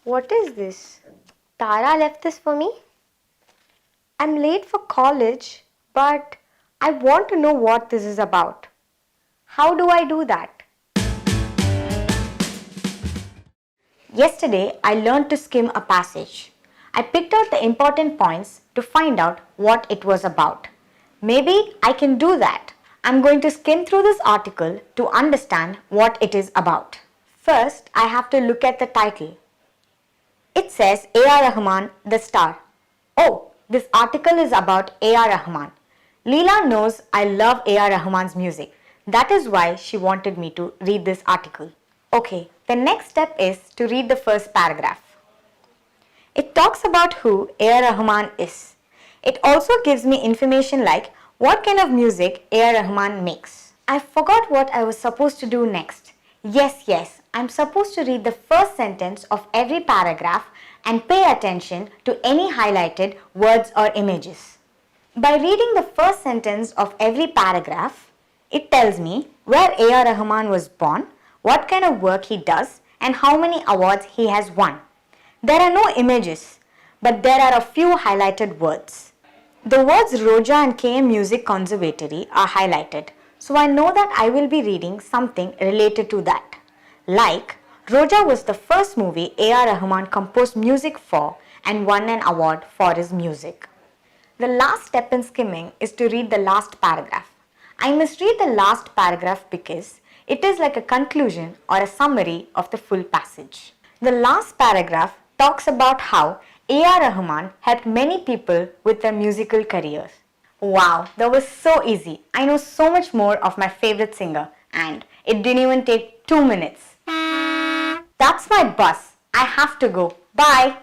What is this? Tara left this for me? I'm late for college, but I want to know what this is about. How do I do that? Yesterday, I learned to skim a passage. I picked out the important points to find out what it was about. Maybe I can do that. I'm going to skim through this article to understand what it is about. First, I have to look at the title. It says A.R. Rahman, the star. Oh, this article is about A.R. Rahman. Leela knows I love A.R. Rahman's music. That is why she wanted me to read this article. Okay, the next step is to read the first paragraph. It talks about who A.R. Rahman is. It also gives me information like what kind of music A.R. Rahman makes. I forgot what I was supposed to do next. Yes, I'm supposed to read the first sentence of every paragraph and pay attention to any highlighted words or images. By reading the first sentence of every paragraph, it tells me where A.R. Rahman was born, what kind of work he does, and how many awards he has won. There are no images, but there are a few highlighted words. The words Roja and KM Music Conservatory are highlighted, so I know that I will be reading something related to that. Like, Roja was the first movie A.R. Rahman composed music for and won an award for his music. The last step in skimming is to read the last paragraph. I must read the last paragraph because it is like a conclusion or a summary of the full passage. The last paragraph talks about how A.R. Rahman helped many people with their musical careers. Wow, that was so easy. I know so much more of my favorite singer and it didn't even take 2 minutes. That's my bus. I have to go. Bye.